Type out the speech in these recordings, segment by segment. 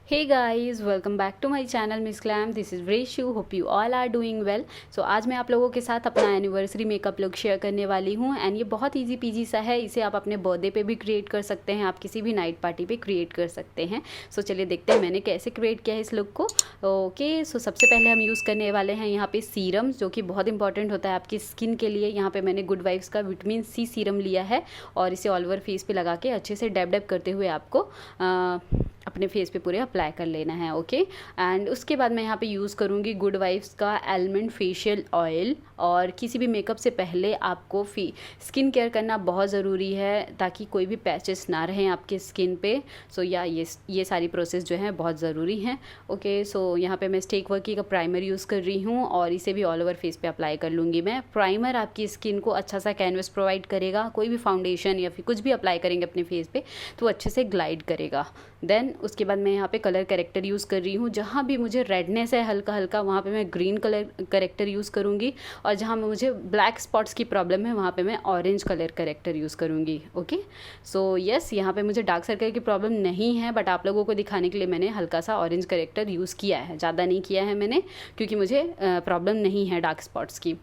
Hey guys, welcome back to my channel Miss Glam. This is Reshu. Hope you all are doing well. So आज मैं आप लोगों के साथ अपना एनिवर्सरी मेकअप लुक शेयर करने वाली हूँ एंड ये बहुत इजी पीजी सा है। इसे आप अपने बर्थडे पे भी क्रिएट कर सकते हैं, आप किसी भी नाइट पार्टी पे क्रिएट कर सकते हैं। सो चलिए देखते हैं मैंने कैसे क्रिएट किया है इस लुक को। ओके, सो सबसे पहले हम यूज़ करने वाले हैं यहाँ पे सीरम, जो कि बहुत इंपॉर्टेंट होता है आपकी स्किन के लिए। यहाँ पे मैंने गुड वाइब्स का विटामिन सी सीरम लिया है और इसे ऑल ओवर फेस पे लगा के अच्छे से डैब डैब करते हुए आपको अपने फेस पे पूरे अप्लाई कर लेना है। ओके, एंड उसके बाद मैं यहाँ पे यूज़ करूँगी गुड वाइब्स का आलमंड फेशियल ऑयल। और किसी भी मेकअप से पहले आपको स्किन केयर करना बहुत ज़रूरी है ताकि कोई भी पैचेस ना रहें आपके स्किन पे। सो ये सारी प्रोसेस जो है बहुत ज़रूरी हैं। ओके, सो यहाँ पे मैं स्टेक वर्की का प्राइमर यूज़ कर रही हूँ और इसे भी ऑल ओवर फेस पे अप्लाई कर लूँगी मैं। प्राइमर आपकी स्किन को अच्छा सा कैनवस प्रोवाइड करेगा। कोई भी फाउंडेशन या फिर कुछ भी अप्लाई करेंगे अपने फेस पे तो अच्छे से ग्लाइड करेगा। देन उसके बाद मैं यहाँ पे कलर करेक्टर यूज़ कर रही हूँ। जहाँ भी मुझे रेडनेस है हल्का हल्का वहाँ पे मैं ग्रीन कलर करेक्टर यूज़ करूँगी और जहाँ मुझे ब्लैक स्पॉट्स की प्रॉब्लम है वहाँ पे मैं ऑरेंज कलर करेक्टर यूज़ करूँगी। ओके, सो यस, यहाँ पे मुझे डार्क सर्कल की प्रॉब्लम नहीं है, बट आप लोगों को दिखाने के लिए मैंने हल्का सा ऑरेंज करेक्टर यूज़ किया है, ज़्यादा नहीं किया है मैंने, क्योंकि मुझे प्रॉब्लम नहीं है डार्क स्पॉट्स की।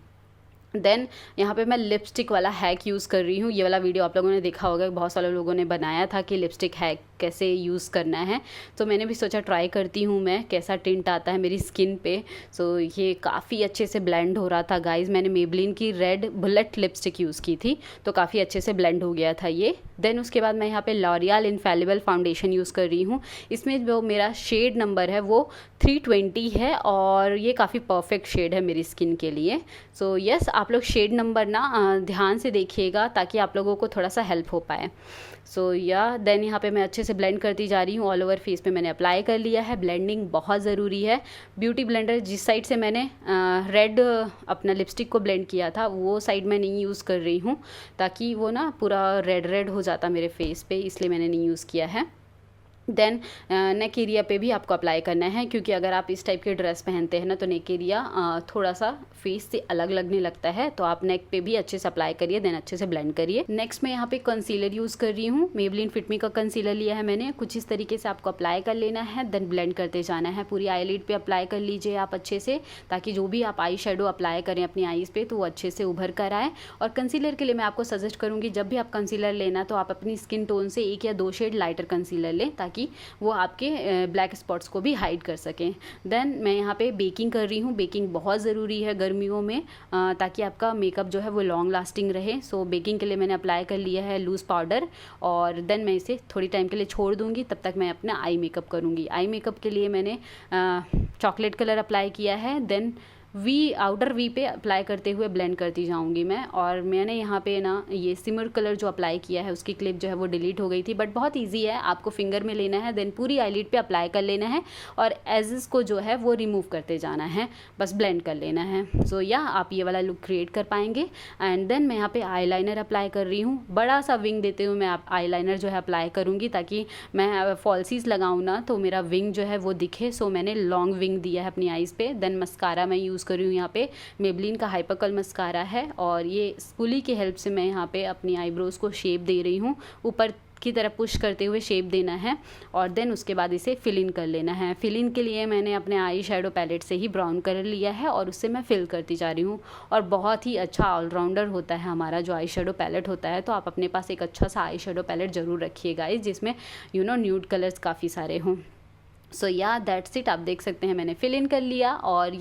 देन यहाँ पे मैं लिपस्टिक वाला हैक यूज़ कर रही हूँ। ये वाला वीडियो आप लोगों ने देखा होगा, बहुत सारे लोगों ने बनाया था कि लिपस्टिक हैक कैसे यूज़ करना है, तो मैंने भी सोचा ट्राई करती हूँ मैं कैसा टिंट आता है मेरी स्किन पे। सो ये काफ़ी अच्छे से ब्लेंड हो रहा था गाइज। मैंने मेबलिन की रेड बुलेट लिपस्टिक यूज़ की थी तो काफ़ी अच्छे से ब्लेंड हो गया था ये। देन उसके बाद मैं यहाँ पे लॉरियल इनफैलिबल फाउंडेशन यूज़ कर रही हूँ। इसमें जो मेरा शेड नंबर है वो 320 है और ये काफ़ी परफेक्ट शेड है मेरी स्किन के लिए। सो यस, आप लोग शेड नंबर ना ध्यान से देखिएगा ताकि आप लोगों को थोड़ा सा हेल्प हो पाए। सो देन यहाँ पे मैं अच्छे से ब्लेंड करती जा रही हूँ। ऑल ओवर फेस पे मैंने अप्लाई कर लिया है। ब्लेंडिंग बहुत ज़रूरी है। ब्यूटी ब्लेंडर जिस साइड से मैंने रेड अपना लिपस्टिक को ब्लेंड किया था वो साइड मैं नहीं यूज़ कर रही हूँ ताकि वो ना पूरा रेड रेड हो जाता मेरे फेस पे, इसलिए मैंने नहीं यूज़ किया है। देन नेक एरिया पे भी आपको अप्लाई करना है, क्योंकि अगर आप इस टाइप के ड्रेस पहनते हैं ना तो नेक एरिया थोड़ा सा फेस से अलग लगने लगता है, तो आप नेक पे भी अच्छे से अप्लाई करिए, देन अच्छे से ब्लेंड करिए। नेक्स्ट मैं यहाँ पे कंसीलर यूज़ कर रही हूँ। मेबलिन फिट मी का कंसीलर लिया है मैंने। कुछ इस तरीके से आपको अप्लाई कर लेना है, देन ब्लेंड करते जाना है। पूरी आईलिड पे अप्लाई कर लीजिए आप अच्छे से, ताकि जो भी आप आई शेडो अप्लाई करें अपनी आईज़ पे तो वो अच्छे से उभर कर आए। और कंसीलर के लिए मैं आपको सजेस्ट करूँगी, जब भी आप कंसीलर लेना तो आप अपनी स्किन टोन से 1 या 2 शेड लाइटर कंसीलर लें ताकि वो आपके ब्लैक स्पॉट्स को भी हाइड कर सकें। देन मैं यहाँ पे बेकिंग कर रही हूँ। बेकिंग बहुत ज़रूरी है गर्मियों में ताकि आपका मेकअप जो है वो लॉन्ग लास्टिंग रहे। सो बेकिंग के लिए मैंने अप्लाई कर लिया है लूज़ पाउडर और देन मैं इसे थोड़ी टाइम के लिए छोड़ दूँगी, तब तक मैं अपना आई मेकअप करूँगी। आई मेकअप के लिए मैंने चॉकलेट कलर अप्लाई किया है। देन आउटर वी पे अप्लाई करते हुए ब्लेंड करती जाऊंगी मैं। और मैंने यहाँ पे ना ये सिमर कलर जो अप्लाई किया है उसकी क्लिप जो है वो डिलीट हो गई थी, बट बहुत इजी है। आपको फिंगर में लेना है, देन पूरी आईलिड पे अप्लाई कर लेना है और एजेस को जो है वो रिमूव करते जाना है, बस ब्लेंड कर लेना है। सो आप ये वाला लुक क्रिएट कर पाएंगे। एंड देन मैं यहाँ पे आईलाइनर अप्लाई कर रही हूँ। बड़ा सा विंग देते हुए मैं आईलाइनर जो है अप्लाई करूँगी ताकि मैं फॉल्सीज लगाऊँ ना तो मेरा विंग जो है वो दिखे। सो मैंने लॉन्ग विंग दिया है अपनी आईज़ पे। देन मस्कारा मैं यूज़ कर रही हूँ। यहाँ पे मेबलिन का हाइपरकल मस्कारा है और ये स्पूली की हेल्प से मैं यहाँ पे अपनी आईब्रोज को शेप दे रही हूँ। ऊपर की तरफ पुश करते हुए शेप देना है और देन उसके बाद इसे फिल इन कर लेना है। फिल इन के लिए मैंने अपने आई शेडो पैलेट से ही ब्राउन कलर लिया है और उससे मैं फिल करती जा रही हूँ। और बहुत ही अच्छा ऑलराउंडर होता है हमारा जो आई शेडो पैलेट होता है, तो आप अपने पास एक अच्छा सा आई शेडो पैलेट ज़रूर रखिएगा जिसमें न्यूड कलर्स काफ़ी सारे हों। So that's it. आप देख सकते हैं मैंने फिल इन कर लिया। और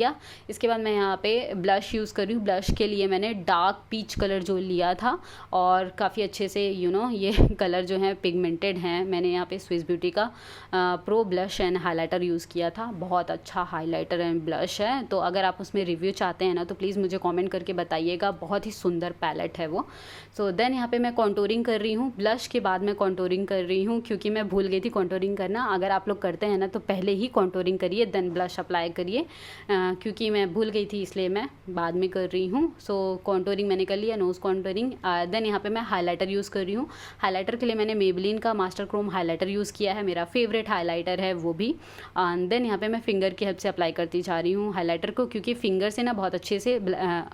इसके बाद मैं यहाँ पे ब्लश यूज़ कर रही हूँ। ब्लश के लिए मैंने डार्क पीच कलर जो लिया था और काफ़ी अच्छे से ये कलर जो है पिगमेंटेड हैं। मैंने यहाँ पे स्विस ब्यूटी का pro blush and highlighter use किया था। बहुत अच्छा हाइलाइटर एंड ब्लश है, तो अगर आप उसमें रिव्यू चाहते हैं ना तो प्लीज़ मुझे कॉमेंट करके बताइएगा। बहुत ही सुंदर पैलेट है वो। सो देन यहाँ पे मैं कॉन्टोरिंग कर रही हूँ। ब्लश के बाद मैं कॉन्टोरिंग कर रही हूँ क्योंकि मैं भूल गई थी कॉन्टोरिंग करना। अगर आप लोग करते हैं ना तो पहले ही कॉन्टोरिंग करिए, देन ब्लश अप्लाई करिए। क्योंकि मैं भूल गई थी इसलिए मैं बाद में कर रही हूँ। सो कॉन्टोरिंग मैंने कर लिया, नोज़ कॉन्टोरिंग। देन यहाँ पे मैं हाइलाइटर यूज़ कर रही हूँ। हाइलाइटर के लिए मैंने मेबलिन का मास्टर क्रोम हाइलाइटर यूज़ किया है, मेरा फेवरेट हाइलाइटर है वो भी। देन यहाँ पे मैं फिंगर की हेल्प से अप्लाई करती जा रही हूँ हाइलाइटर को, क्योंकि फिंगर से ना बहुत अच्छे से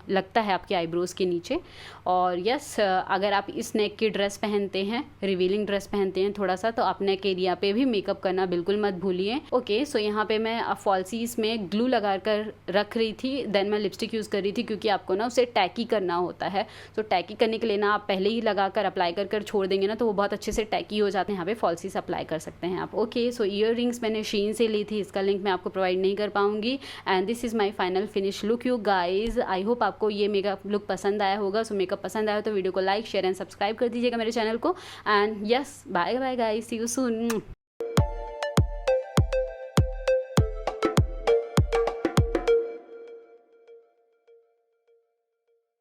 लगता है आपके आईब्रोज़ के नीचे। और अगर आप इस नेक की ड्रेस पहनते हैं, रिवीलिंग ड्रेस पहनते हैं थोड़ा सा, तो आप नेक एरिया पे भी मेकअप करना बिल्कुल मत भूलिए। में। ओके, सो यहाँ पे मैं फॉल्सीज में ग्लू लगा कर रख रही थी, देन मैं लिपस्टिक यूज़ कर रही थी क्योंकि आपको ना उसे टैकी करना होता है। तो टैकी करने के लिए ना आप पहले ही लगा कर अप्लाई कर छोड़ देंगे ना तो वो बहुत अच्छे से टैकी हो जाते हैं। यहाँ पे फॉल्सीज अप्लाई कर सकते हैं आप। ओके, सो ईयर रिंग्स मैंने शीन से ली थी, इसका लिंक मैं आपको प्रोवाइड नहीं कर पाऊंगी। And this is my final finish look you guys. I hope आपको ये मेकअप लुक पसंद आया होगा। सो मेकअप पसंद आया तो वीडियो को लाइक शेयर एंड सब्सक्राइब कर दीजिएगा मेरे चैनल को। And yes, bye bye guys, see you soon.